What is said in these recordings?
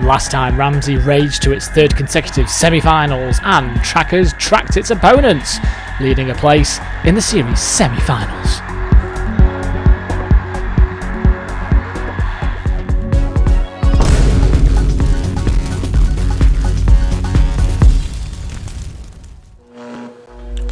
last time, Ramsey raged to its third consecutive semi-finals, and Trackers tracked its opponents, leading a place in the series semi-finals.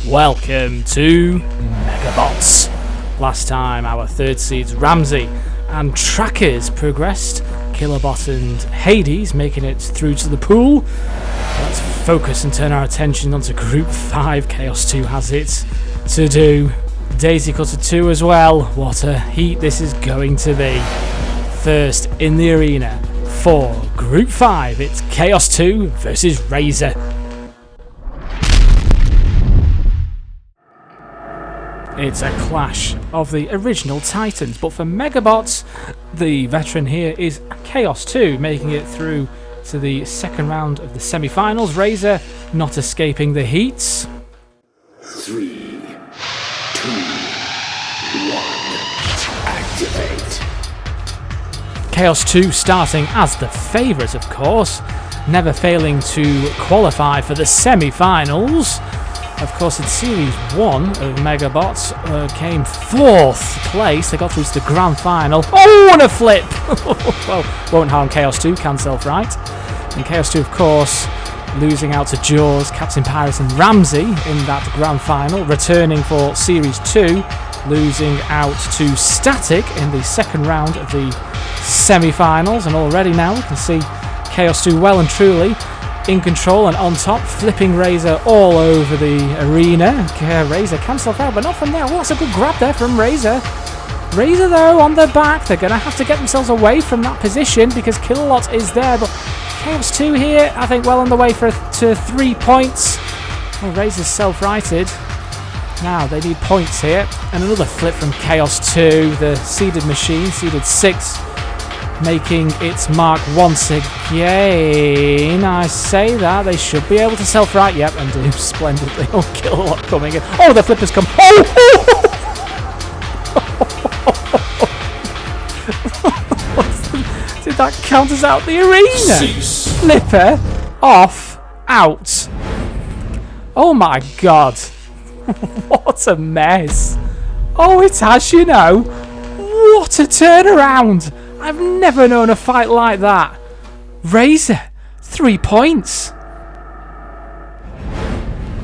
Welcome to Megabots. Last time our third seeds Ramsey and Trackers progressed, Killabot and Hades making it through to the pool. Let's focus and turn our attention onto Group 5. Chaos 2 has it to do. Daisy Cutter 2 as well. What a heat this is going to be. First in the arena for Group 5, it's Chaos 2 versus Razer. It's a clash of the original Titans, but for Megabots, the veteran here is Chaos 2, making it through to the second round of the semi-finals. Razer not escaping the heats. 3, 2, 1, activate. Chaos 2 starting as the favourite, of course, never failing to qualify for the semi-finals. Of course, in Series 1 of Megabots, came 4th place. They got through to the grand final. Oh, and a flip! Well, won't harm Chaos 2, can self-right. And Chaos 2, of course, losing out to Jaws, Captain Pirates and Ramsey in that grand final. Returning for Series 2, losing out to Static in the second round of the semi-finals. And already now we can see Chaos 2 well and truly in control and on top, flipping Razer all over the arena. Razer can self-out, but not from there. Well, that's a good grab there from Razer. Razer, though, on the back. They're going to have to get themselves away from that position because Killalot is there. But Chaos 2 here, I think, well on the way to 3 points. Well, Razer's self-righted. Now, they need points here. And another flip from Chaos 2. The seeded machine, seeded 6. Making its mark once again. I say that they should be able to self-right. Yep, and do splendidly. Oh, Killabot coming in. Oh, the flippers come. Oh! Did that count us out the arena? Cease. Flipper off, out. Oh my god. What a mess. Oh, it has, you know. What a turnaround. I've never known a fight like that. Razer, 3 points.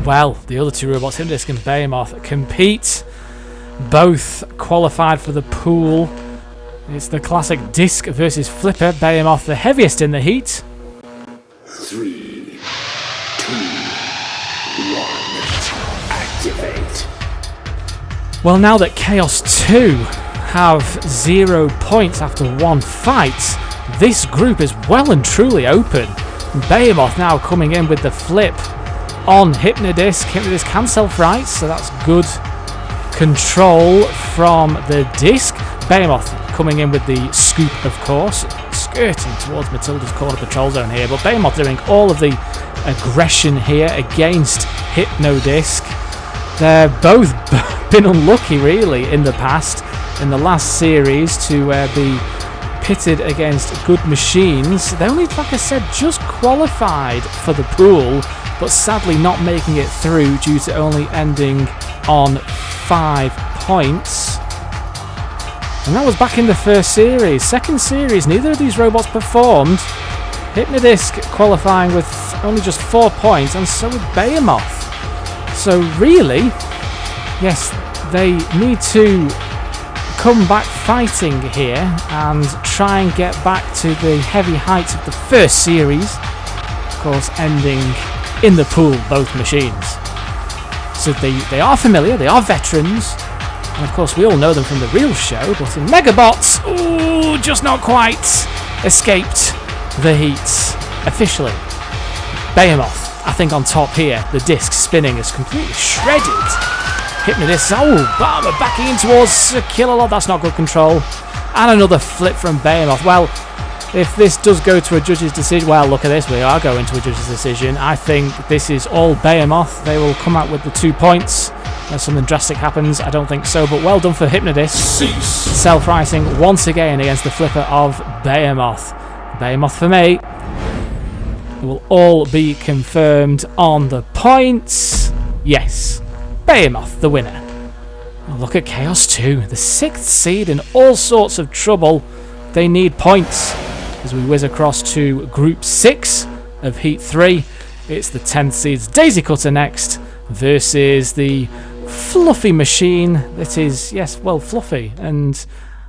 Well, the other two robots, Hypnodisc and Behemoth, compete. Both qualified for the pool. It's the classic disc versus flipper. Behemoth, the heaviest in the heat. 3, 2, 1, activate. Well, now that Chaos 2 have 0 points after one fight, this group is well and truly open. Behemoth now coming in with the flip on Hypnodisc. Hypnodisc can self-right, so that's good control from the disc. Behemoth coming in with the scoop, of course, skirting towards Matilda's corner patrol zone here, but Behemoth doing all of the aggression here against Hypnodisc. They're both been unlucky, really, in the past. In the last series to be pitted against good machines. They only, like I said, just qualified for the pool, but sadly not making it through due to only ending on 5 points. And that was back in the first series. Second series, neither of these robots performed. Hypnodisc qualifying with only just 4 points, and so with Behemoth. So really, yes, they need to come back fighting here and try and get back to the heavy heights of the first series. Of course, ending in the pool, both machines. So they are familiar, they are veterans, and of course we all know them from the real show, but in Megabots, ooh, just not quite escaped the heats officially. Behemoth, I think on top here, the disc spinning is completely shredded. Hypnodisc, oh, Barber backing in towards Killalot, that's not good control. And another flip from Behemoth. Well, if this does go to a judge's decision, well, look at this, we are going to a judge's decision. I think this is all Behemoth. They will come out with the 2 points. Unless something drastic happens, I don't think so, but well done for Hypnodisc. Self-rising once again against the flipper of Behemoth. Behemoth for me. It will all be confirmed on the points. Yes, Behemoth, the winner. Oh, look at Chaos 2, the 6th seed in all sorts of trouble. They need points. As we whiz across to Group 6 of Heat 3, it's the 10th seeds Daisy Cutter next versus the fluffy machine that is, yes, well, fluffy. And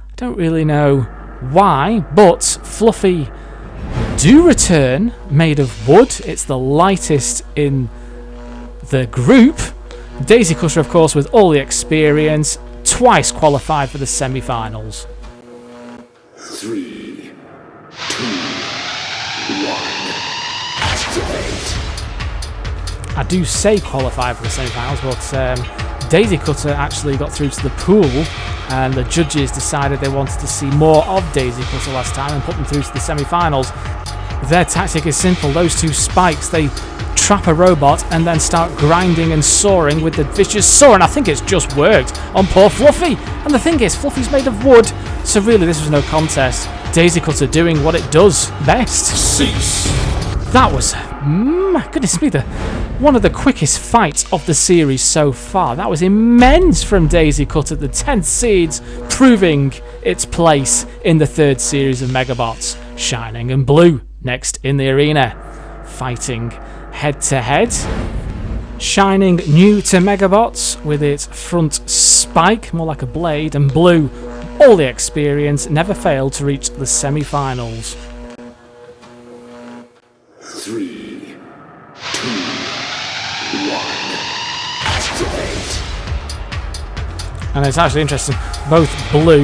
I don't really know why, but fluffy do return, made of wood. It's the lightest in the group. Daisy Cutter, of course, with all the experience, twice qualified for the semi-finals. 3, 2, 1, activate. I do say qualified for the semi-finals, but Daisy Cutter actually got through to the pool, and the judges decided they wanted to see more of Daisy Cutter last time and put them through to the semi-finals. Their tactic is simple. Those two spikes, they trap a robot and then start grinding and soaring with the vicious saw, and I think it's just worked on poor Fluffy. And the thing is, Fluffy's made of wood, so really this was no contest. Daisy Cutter doing what it does best. Cease. That was, my goodness me, one of the quickest fights of the series so far. That was immense from Daisy Cutter, the 10th seeds, proving its place in the 3rd series of Megabots. Shining and Blue next in the arena, fighting head-to-head. Shining, new to Megabots, with its front spike, more like a blade, and Blue, all the experience, never failed to reach the semi-finals. 3, 2, 1, activate. And it's actually interesting, both Blue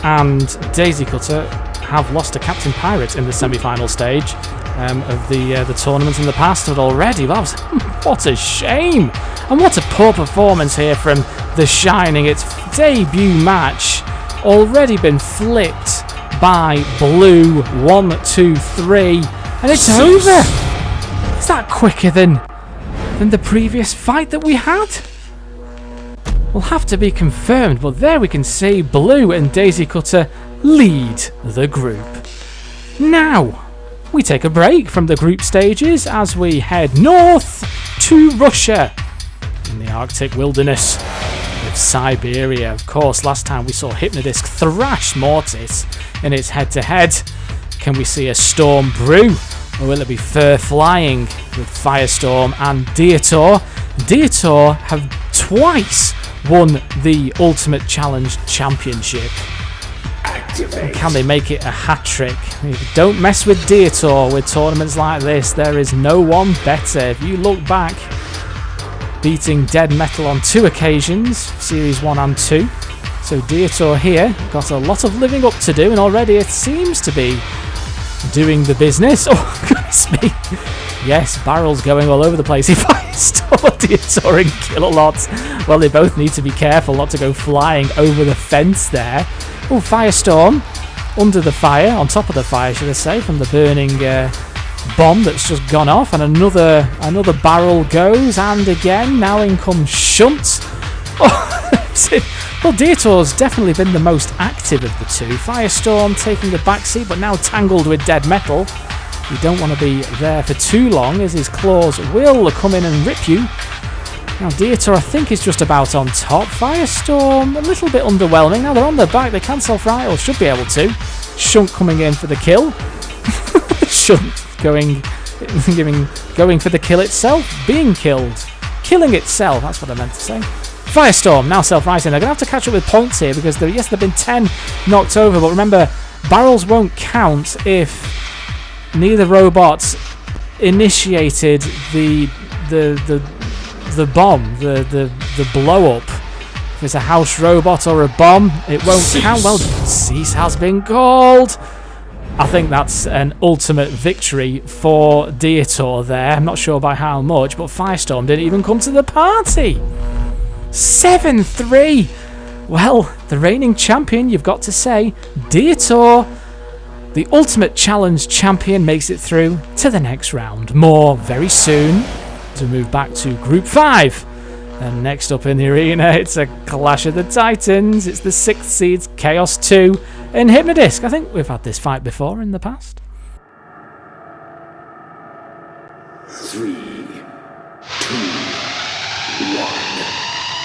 and Daisy Cutter have lost to Captain Pirate in the semi-final stage of the tournament in the past, but already, what a shame! And what a poor performance here from the Shining. Its debut match already been flipped by Blue, 1, 2, 3, and it's over! Is that quicker than the previous fight that we had? Will have to be confirmed, but there we can see Blue and Daisy Cutter lead the group. Now, we take a break from the group stages as we head north to Russia in the Arctic wilderness with Siberia. Of course, last time we saw Hypnodisc thrash Mortis in its head-to-head. Can we see a storm brew, or will it be fur flying with Firestorm and Dietor? Dietor have twice won the Ultimate Challenge Championship. Activate. Can they make it a hat-trick? Don't mess with Dietor with tournaments like this. There is no one better. If you look back, beating Dead Metal on 2 occasions, Series 1 and 2. So Dietor here got a lot of living up to do, and already it seems to be doing the business. Oh, goodness me. Yes, barrels going all over the place. If I store Dietor and Kill-A-Lot, well, they both need to be careful not to go flying over the fence there. Oh, Firestorm under the fire, on top of the fire, should I say, from the burning bomb that's just gone off, and another barrel goes, and again, now in comes Shunt. Oh, well, Dietor's definitely been the most active of the two. Firestorm taking the backseat, but now tangled with Dead Metal. You don't want to be there for too long, as his claws will come in and rip you. Now, Dietor, I think, is just about on top. Firestorm, a little bit underwhelming. Now they're on their back. They can self-right, or should be able to. Shunt coming in for the kill. Shunt going for the kill itself. Being killed. Killing itself. That's what I meant to say. Firestorm, now self-rising. They're going to have to catch up with points here, because, yes, there have been 10 knocked over. But remember, barrels won't count if neither robots initiated the bomb, the blow up. If it's a house robot or a bomb, it won't count. Well, cease has been called. I think that's an ultimate victory for Dietor there. I'm not sure by how much, but Firestorm didn't even come to the party. 7-3. Well, the reigning champion, you've got to say, Dietor, the Ultimate Challenge champion, makes it through to the next round. More very soon. To move back to Group 5. And next up in the arena, it's a Clash of the Titans. It's the 6th seeds, Chaos 2 and Hypnodisc. I think we've had this fight before in the past. 3, 2, 1.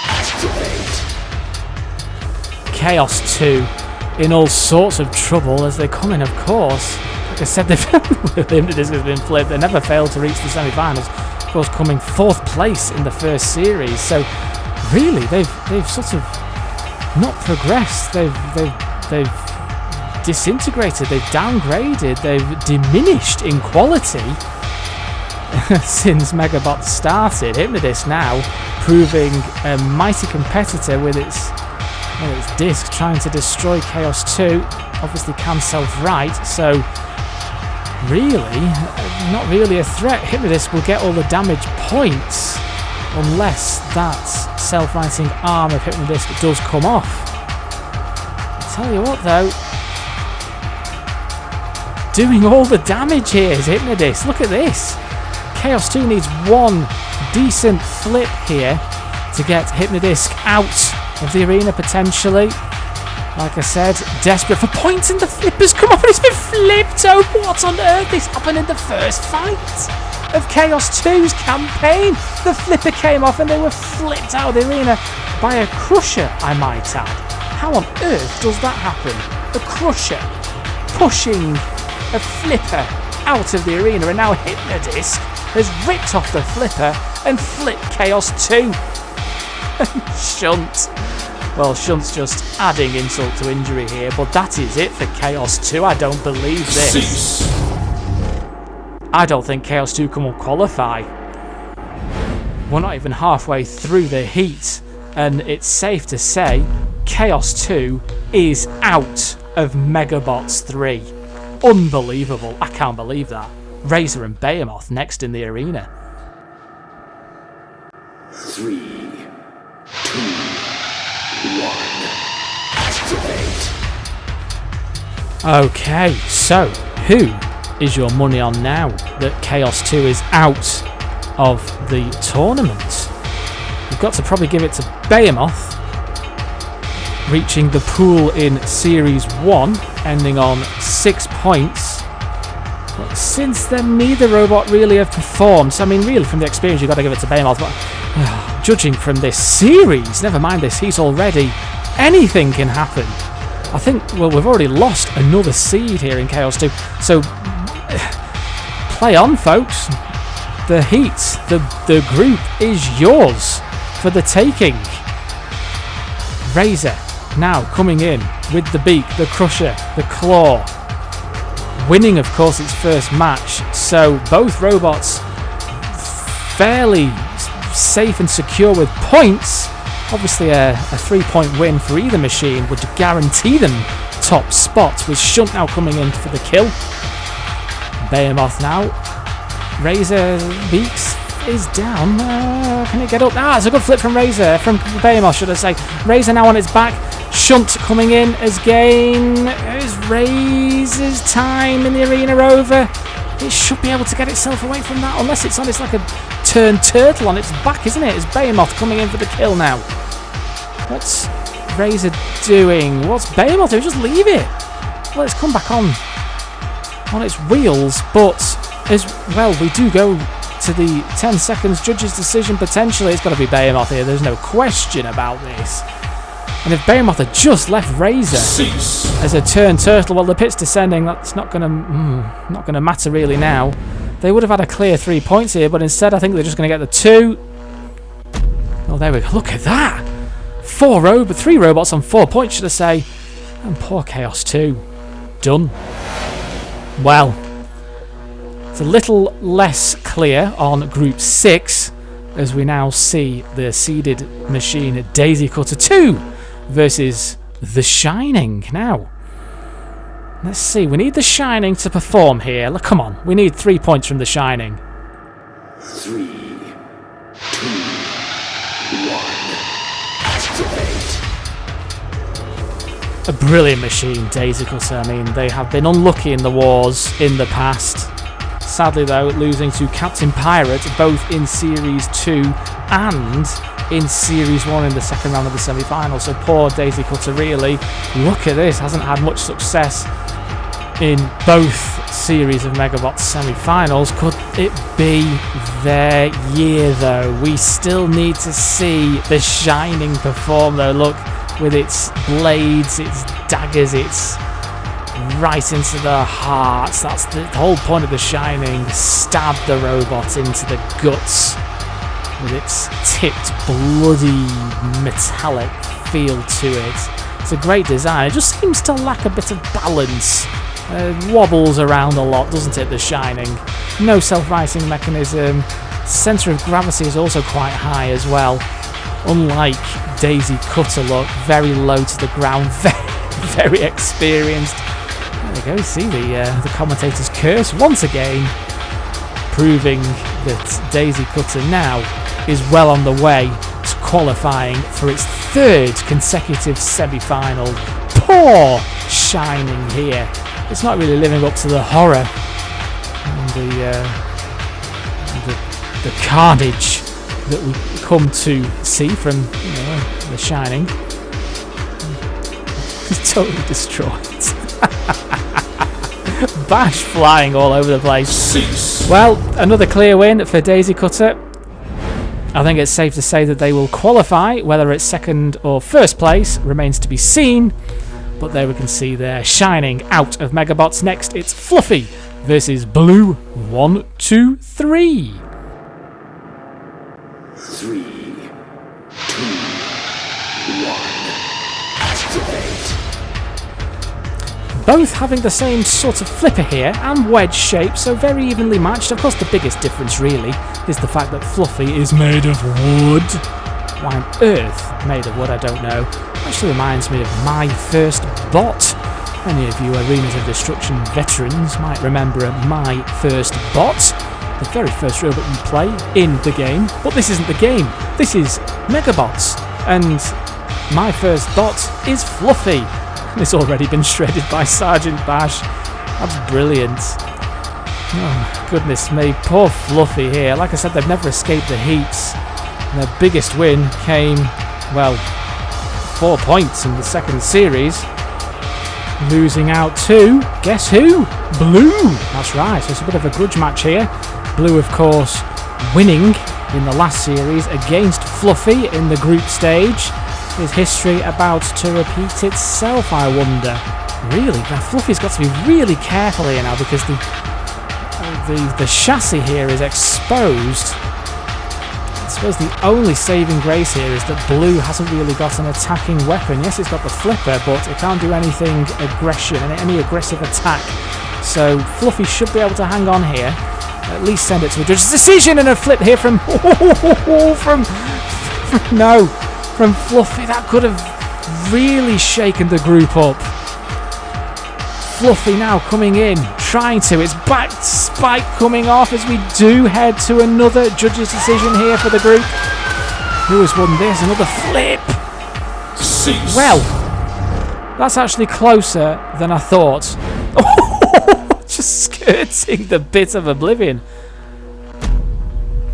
Activate. Chaos 2 in all sorts of trouble as they come in, of course. Like I said, the Hypnodisc has been flipped. They never failed to reach the semi-finals. Of course, coming 4th place in the first series. So, really, they've sort of not progressed. They've disintegrated. They've downgraded. They've diminished in quality since Megabots started. Hypnodisc now proving a mighty competitor with its disc, trying to destroy Chaos 2. Obviously can self-right, so really, not really a threat. Hypnodisc will get all the damage points unless that self-righting arm of Hypnodisc does come off. I tell you what though, doing all the damage here is Hypnodisc. Look at this. Chaos 2 needs one decent flip here to get Hypnodisc out of the arena potentially. Like I said, desperate for points, and the flipper's come off and it's been flipped. Oh, what on earth is happened in the first fight of Chaos 2's campaign? The flipper came off and they were flipped out of the arena by a crusher, I might add. How on earth does that happen? A crusher pushing a flipper out of the arena, and now Hypnodisc has ripped off the flipper and flipped Chaos 2. Shunt. Well, Shunt's just adding insult to injury here, but that is it for Chaos 2. I don't believe this. Cease. I don't think Chaos 2 can qualify. We're not even halfway through the heat, and it's safe to say Chaos 2 is out of Megabots 3. Unbelievable. I can't believe that. Razer and Behemoth next in the arena. 3, 2, 1. Activate. Okay, so who is your money on now that Chaos 2 is out of the tournament? You've got to probably give it to Behemoth, reaching the pool in Series 1, ending on 6 points. But since then, neither robot really have performed. So, I mean, really, from the experience, you've got to give it to Behemoth. But judging from this series, never mind this heat already, anything can happen. I think, well, we've already lost another seed here in Chaos 2. So, play on, folks. The heat, the group is yours for the taking. Razer now coming in with the beak, the crusher, the claw. Winning, of course, its first match. So both robots fairly safe and secure with points. Obviously a 3-point win for either machine would guarantee them top spots, with Shunt now coming in for the kill. Behemoth now. Razer Beaks is down. Can it get up? It's a good flip from Razer, from Behemoth, should I say. Razer now on its back. Shunt coming in as gain. Is Razer's time in the arena over? It should be able to get itself away from that, unless it's on its like a turned turtle on its back, isn't it? It's Behemoth coming in for the kill now. What's Razer doing? What's Behemoth doing? Just leave it. Well, it's come back on its wheels, but as well, we do go to the 10 seconds judge's decision potentially. It's got to be Behemoth here. There's no question about this. And if Behemoth had just left Razer as a turn turtle, well, the pit's descending. That's not gonna matter really now. They would have had a clear 3 points here, but instead I think they're just going to get the 2. Oh, there we go. Look at that. 3 robots on 4 points, should I say. And poor Chaos 2. Done. Well, it's a little less clear on Group 6, as we now see the seeded machine Daisy Cutter 2 versus The Shining. Now, let's see. We need The Shining to perform here. Look, come on. We need 3 points from The Shining. 3, 2, 1. Activate. A brilliant machine, Daisy Cutter. I mean, they have been unlucky in the wars in the past. Sadly, though, losing to Captain Pirate both in Series 2 and in Series 1 in the second round of the semi-final. So poor Daisy Cutter, really. Look at this. Hasn't had much success in both series of Megabots semi-finals. Could it be their year, though? We still need to see the Shining perform, though. Look, with its blades, its daggers, its right into the hearts. That's the whole point of the Shining. Stab the robot into the guts with its tipped, bloody, metallic feel to it. It's a great design. It just seems to lack a bit of balance. Wobbles around a lot, doesn't it, the Shining? No self-righting mechanism. Centre of gravity is also quite high as well. Unlike Daisy Cutter, look, very low to the ground, very experienced. There we go, see the commentator's curse once again, proving that Daisy Cutter now is well on the way to qualifying for its third consecutive semi-final. Poor Shining here. It's not really living up to the horror and the carnage that we come to see from the Shining. It's totally destroyed. Bash flying all over the place. Cease. Well, another clear win for Daisy Cutter. I think it's safe to say that they will qualify. Whether it's second or first place remains to be seen. But there we can see there, Shining out of Megabots. Next, it's Fluffy versus Blue. 1, 2, 3. 3, 2, 1. Activate. Both having the same sort of flipper here and wedge shape, so very evenly matched. Of course, the biggest difference really is the fact that Fluffy is made of wood. Why on earth made of wood, I don't know. Actually reminds me of My First Bot. Many of you Arenas of Destruction veterans might remember My First Bot, the very first robot you play in the game. But this isn't the game, this is Megabots, and My First Bot is Fluffy. It's already been shredded by Sergeant Bash. That's brilliant. Oh, goodness me, poor Fluffy here. Like I said, they've never escaped the heats. And their biggest win came, well, 4 points in the second series. Losing out to, guess who? Blue! That's right, so it's a bit of a grudge match here. Blue, of course, winning in the last series against Fluffy in the group stage. Is history about to repeat itself, I wonder? Really? Now Fluffy's got to be really careful here now because the chassis here is exposed. I suppose the only saving grace here is that Blue hasn't really got an attacking weapon. Yes, it's got the flipper, but it can't do anything aggression, any aggressive attack. So Fluffy should be able to hang on here. At least send it to a judge's decision, and a flip here from from Fluffy. That could have really shaken the group up. Fluffy now coming in, trying to. It's back spike coming off as we do head to another judge's decision here for the group. Who has won this? Another flip. Cease. Well, that's actually closer than I thought. Just skirting the bit of oblivion.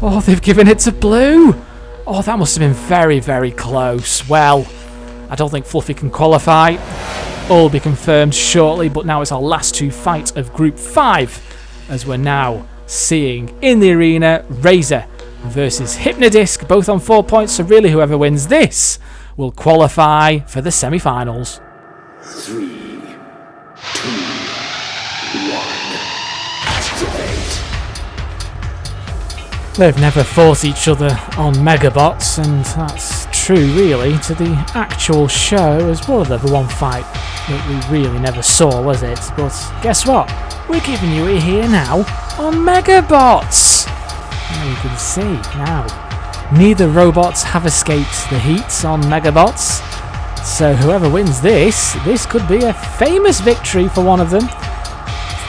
Oh, they've given it to Blue. Oh, that must have been very, very close. Well, I don't think Fluffy can qualify. All be confirmed shortly, but now it's our last two fights of Group 5, as we're now seeing in the arena Razer versus Hypnodisc, both on 4 points, so really whoever wins this will qualify for the semi-finals. 3, 2, 1. Activate. They've never fought each other on Megabots, and that's true really to the actual show as well. The one fight that we really never saw, was it? But guess what? We're giving you it here now on Megabots. Now you can see now, neither robots have escaped the heats on Megabots. So whoever wins this could be a famous victory for one of them.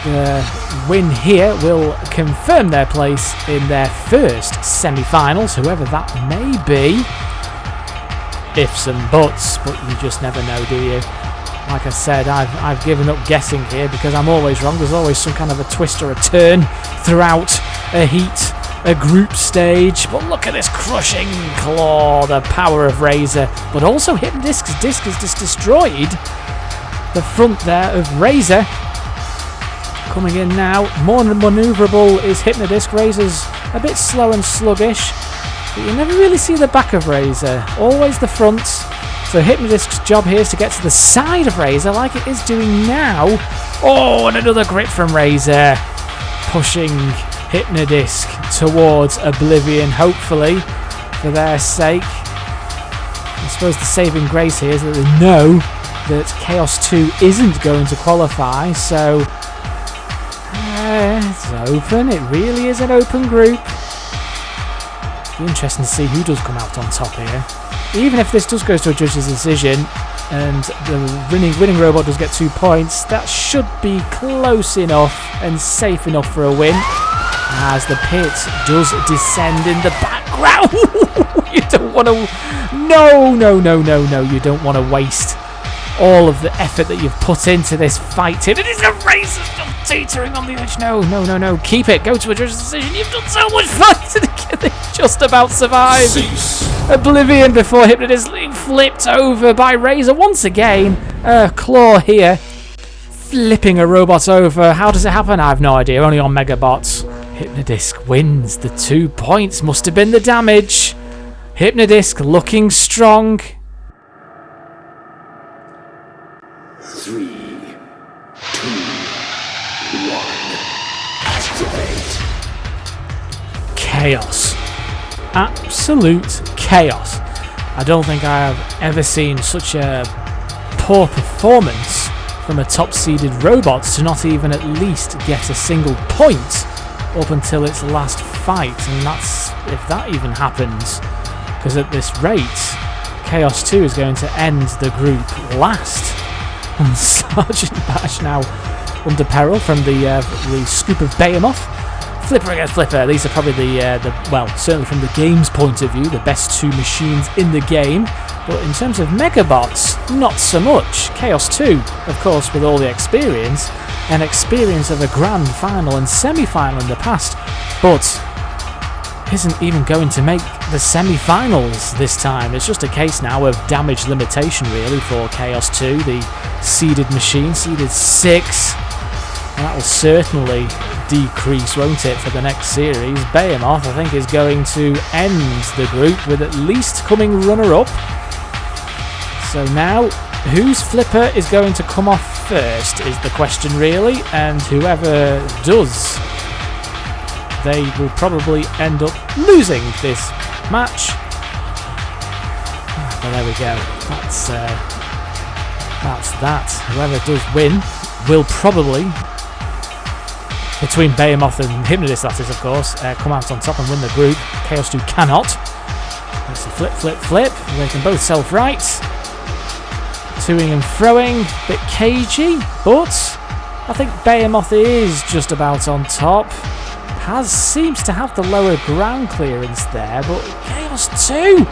The win here will confirm their place in their first semi-finals, whoever that may be. Ifs and buts, but you just never know, do you? Like I said, I've given up guessing here because I'm always wrong. There's always some kind of a twist or a turn throughout a heat, a group stage. But look at this crushing claw, the power of Razer. But also Hypnodisc's disc has just destroyed the front there of Razer. Coming in now, more manoeuvrable is Hypnodisc. Razer's a bit slow and sluggish, but you never really see the back of Razer, always the front. So Hypnodisc's job here is to get to the side of Razer like it is doing now. Oh, and another grip from Razer, pushing Hypnodisc towards oblivion, hopefully, for their sake. I suppose the saving grace here is that they know that Chaos 2 isn't going to qualify, so it's open. It really is an open group. Be interesting to see who does come out on top here. Even if this does go to a judge's decision and the winning robot does get 2 points, that should be close enough and safe enough for a win, as the pit does descend in the background. You don't want to... No, you don't want to waste all of the effort that you've put into this fight. It is a race, still teetering on the edge. No. Keep it. Go to a judge's decision. You've done so much fighting. They just about survived. Cease. Oblivion before Hypnodisc flipped over by Razer once again. Claw here, flipping a robot over. How does it happen? I have no idea. Only on Megabots. Hypnodisc wins. The 2 points must have been the damage. Hypnodisc looking strong. 3, 2, 1. Activate. Chaos. Absolute chaos. I don't think I have ever seen such a poor performance from a top-seeded robot to not even at least get a single point up until its last fight, and that's if that even happens, because at this rate Chaos 2 is going to end the group last. And Sergeant Bash now under peril from the scoop of Behemoth. Flipper against Flipper. These are probably well, certainly from the game's point of view, the best 2 machines in the game. But in terms of Megabots, not so much. Chaos 2, of course, with all the experience, and experience of a grand final and semi-final in the past, but isn't even going to make the semi-finals this time. It's just a case now of damage limitation, really, for Chaos 2, the seeded machine, seeded 6. And that will certainly decrease, won't it, for the next series. Behemoth, I think, is going to end the group with at least coming runner-up. So now, whose flipper is going to come off first is the question, really, and whoever does, they will probably end up losing this match. But there we go. That's that. Whoever does win will probably, between Behemoth and Hypnodisc, that is, of course, come out on top and win the group. Chaos 2 cannot. It's a flip. They can both self-right. Toing and froing. Bit cagey, but I think Behemoth is just about on top. Seems to have the lower ground clearance there, but Chaos 2,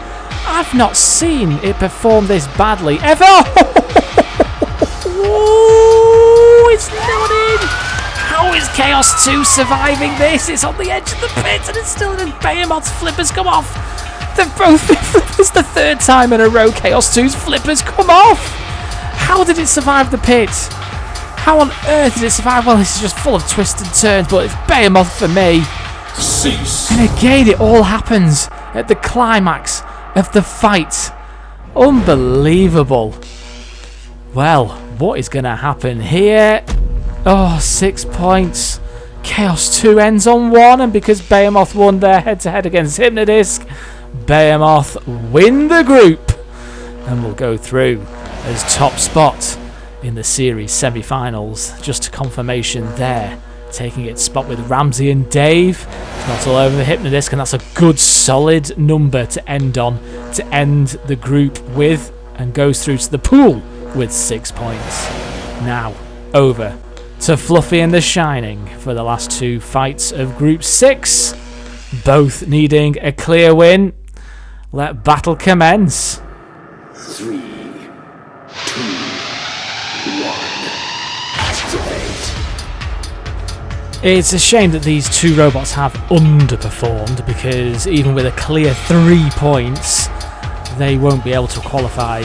I've not seen it perform this badly ever. Whoa, it's not in. How is Chaos 2 surviving this? It's on the edge of the pit and it's still in. Behemoth's flippers come off. They've both been flippers the 3rd time in a row. Chaos 2's flippers come off. How did it survive the pit? How on earth did it survive? Well, this is just full of twists and turns, but it's Behemoth for me. Cease. And again, it all happens at the climax of the fight. Unbelievable. Well, what is going to happen here? Oh, 6 points. Chaos 2 ends on 1, and because Behemoth won their head-to-head against Hypnodisc, Behemoth win the group and will go through as top spot in the series semi-finals. Just a confirmation there, taking its spot with Ramsey and Dave. It's not all over the Hypnodisc, and that's a good solid number to end on, to end the group with, and goes through to the pool with 6 points. Now over to Fluffy and the Shining for the last 2 fights of Group 6, both needing a clear win. Let battle commence. 3, 2, 1. Activate. It's a shame that these 2 robots have underperformed, because even with a clear 3 points, they won't be able to qualify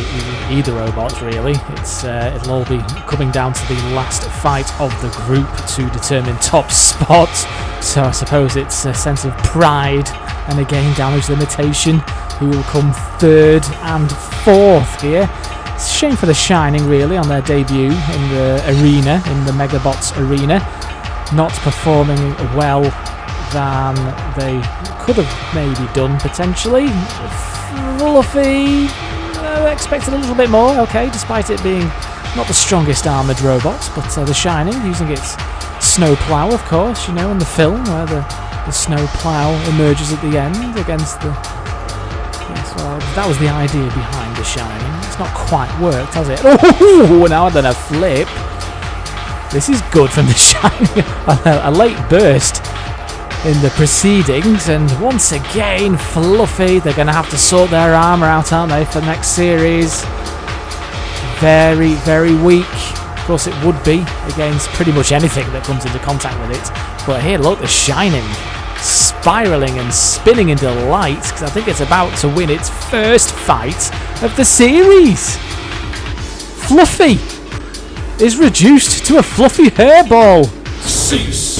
either robots really. It'll all be coming down to the last fight of the group to determine top spot. So I suppose it's a sense of pride and again damage limitation. Who will come third and fourth here? It's a shame for the Shining really on their debut in the arena, in the Megabots arena, not performing well than they could have maybe done potentially. Fluffy, expected a little bit more, okay, despite it being not the strongest armoured robot, but the Shining using its snow plough, of course, you know, in the film where the snow plough emerges at the end against the... Yes, well, that was the idea behind the Shining. It's not quite worked, has it? Oh, now I've done a flip. This is good from the Shining. A late burst in the proceedings, and once again Fluffy, they're going to have to sort their armour out, aren't they, for the next series. Very, very weak. Of course it would be against pretty much anything that comes into contact with it, but here look, the Shining spiralling and spinning into light, because I think it's about to win its first fight of the series. Fluffy is reduced to a fluffy hairball. Cease.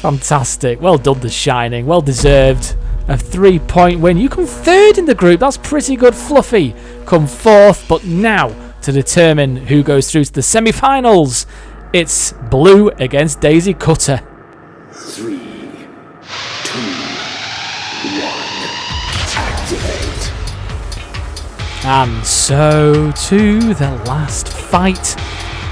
Fantastic. Well done, the Shining. Well deserved. A 3-point win. You come third in the group. That's pretty good. Fluffy come fourth. But now, to determine who goes through to the semi-finals, it's Blue against Daisy Cutter. 3, 2, 1. Activate. And so to the last fight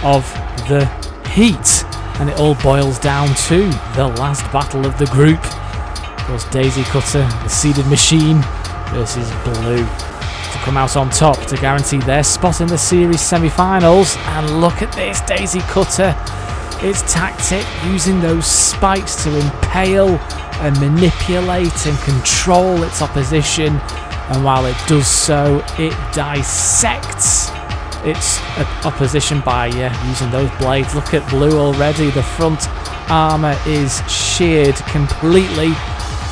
of the heat, and it all boils down to the last battle of the group. Of course, Daisy Cutter, the seeded machine, versus Blue to come out on top to guarantee their spot in the series semi-finals. And look at this, Daisy Cutter, its tactic, using those spikes to impale and manipulate and control its opposition. And while it does so, it dissects its opposition by using those blades. Look at Blue already. The front armour is sheared completely.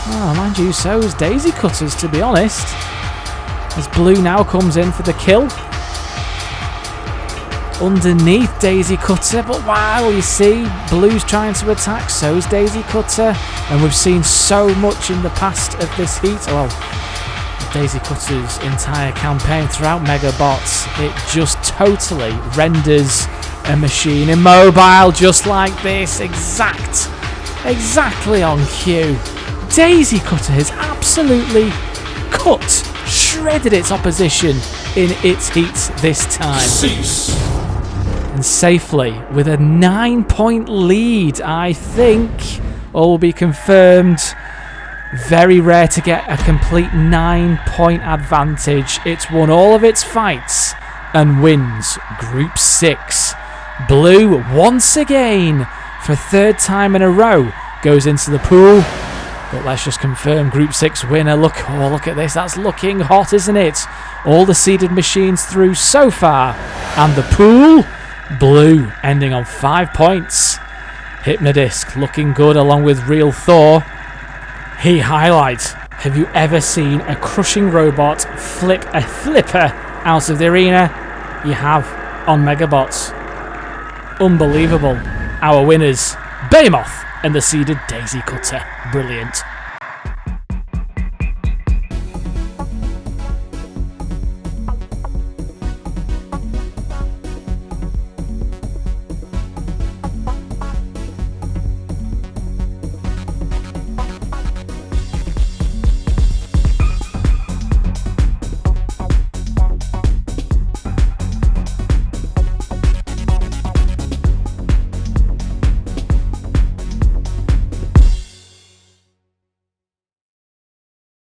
Oh, mind you, so is Daisy Cutter's, to be honest. As Blue now comes in for the kill. Underneath Daisy Cutter, but wow, you see, Blue's trying to attack, so is Daisy Cutter. And we've seen so much in the past of this heat. Well, Daisy Cutter's entire campaign throughout Megabots, it just totally renders a machine immobile, just like this, exactly on cue. Daisy Cutter has absolutely shredded its opposition in its heat this time. Cease. And safely, with a 9-point lead, I think, all will be confirmed. Very rare to get a complete 9-point advantage. It's won all of its fights and wins Group 6. Blue, once again, for a third time in a row, goes into the pool. But let's just confirm Group 6 winner. Look at this. That's looking hot, isn't it? All the seeded machines through so far. And the pool, Blue, ending on 5 points. Hypnodisc looking good along with Real Thor. He highlights, have you ever seen a crushing robot flick a flipper out of the arena? You have on Megabots. Unbelievable. Our winners, Behemoth and the seeded Daisy Cutter. Brilliant.